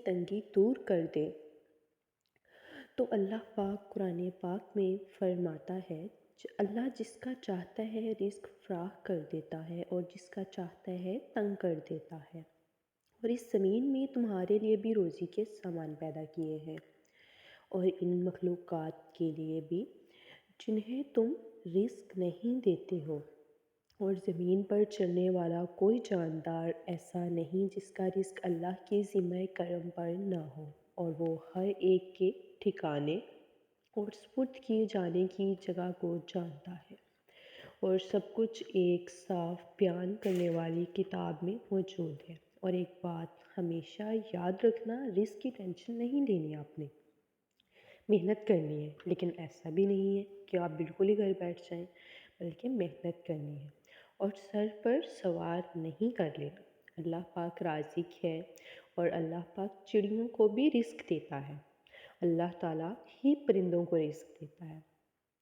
تنگی دور کر دے۔ تو اللہ پاک قرآن پاک میں فرماتا ہے، اللہ جس کا چاہتا ہے رزق فراخ کر دیتا ہے اور جس کا چاہتا ہے تنگ کر دیتا ہے، اور اس زمین میں تمہارے لیے بھی روزی کے سامان پیدا کیے ہیں، اور ان مخلوقات کے لیے بھی جنہیں تم رزق نہیں دیتے ہو، اور زمین پر چلنے والا کوئی جاندار ایسا نہیں جس کا رزق اللہ کے ذمہ کرم پر نہ ہو، اور وہ ہر ایک کے ٹھکانے اور سپرد کیے جانے کی جگہ کو جانتا ہے، اور سب کچھ ایک صاف بیان کرنے والی کتاب میں موجود ہے۔ اور ایک بات ہمیشہ یاد رکھنا، رزق کی ٹینشن نہیں لینی آپ نے، محنت کرنی ہے، لیکن ایسا بھی نہیں ہے کہ آپ بالکل ہی گھر بیٹھ جائیں، بلکہ محنت کرنی ہے اور سر پر سوار نہیں کر لینا۔ اللہ پاک رازق ہے، اور اللہ پاک چڑیوں کو بھی رزق دیتا ہے، اللہ تعالیٰ ہی پرندوں کو رزق دیتا ہے،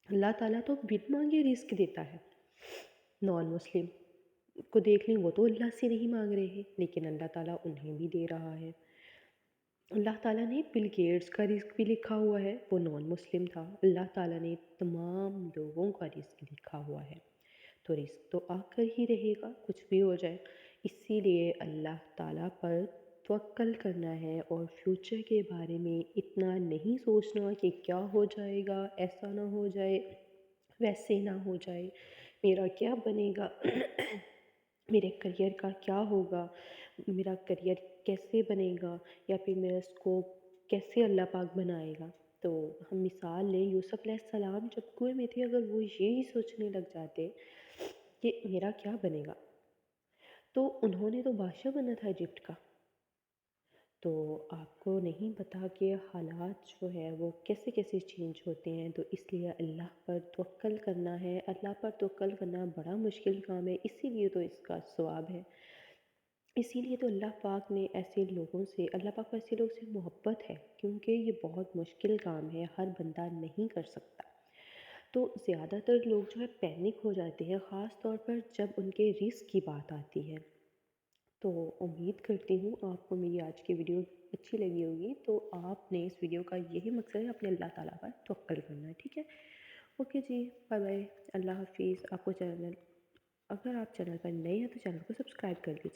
اللہ تعالیٰ تو بن مانگے رزق دیتا ہے۔ نان مسلم کو دیکھ لیں، وہ تو اللہ سے نہیں مانگ رہے ہیں، لیکن اللہ تعالیٰ انہیں بھی دے رہا ہے۔ اللہ تعالیٰ نے بل گیٹس کا رزق بھی لکھا ہوا ہے، وہ نان مسلم تھا، اللہ تعالیٰ نے تمام لوگوں کا رزق لکھا ہوا ہے، تو رزق تو آ کر ہی رہے گا کچھ بھی ہو جائے۔ اسی لیے اللہ تعالیٰ پر توکل کرنا ہے، اور فیوچر کے بارے میں اتنا نہیں سوچنا کہ کیا ہو جائے گا، ایسا نہ ہو جائے، ویسے نہ ہو جائے، میرا کیا بنے گا، میرے کریئر کا کیا ہوگا، میرا کریئر کیسے بنے گا، یا پھر میرا اسکوپ کیسے اللہ پاک بنائے گا۔ تو ہم مثال لیں، یوسف علیہ السلام جب کنویں میں تھے، اگر وہ یہی سوچنے لگ جاتے کہ میرا کیا بنے گا، تو انہوں نے تو بادشاہ بنا تھا ایجپٹ کا۔ تو آپ کو نہیں پتا کہ حالات جو ہے وہ کیسے کیسے چینج ہوتے ہیں، تو اس لیے اللہ پر توکل کرنا ہے۔ اللہ پر توکل کرنا بڑا مشکل کام ہے، اسی لیے تو اس کا ثواب ہے، اسی لیے تو اللہ پاک نے ایسے لوگوں سے، اللہ پاک کو ایسے لوگوں سے محبت ہے، کیونکہ یہ بہت مشکل کام ہے، ہر بندہ نہیں کر سکتا۔ تو زیادہ تر لوگ جو ہے پینک ہو جاتے ہیں، خاص طور پر جب ان کے رزق کی بات آتی ہے۔ تو امید کرتی ہوں آپ کو میری آج کی ویڈیو اچھی لگی ہوگی، تو آپ نے اس ویڈیو کا یہی مقصد ہے اپنے اللہ تعالیٰ پر توکل کرنا ہے، ٹھیک ہے؟ اوکے جی، بائے بائے، اللہ حافظ۔ آپ کو چینل، اگر آپ چینل پر نئے ہیں تو چینل کو سبسکرائب کر لیجیے۔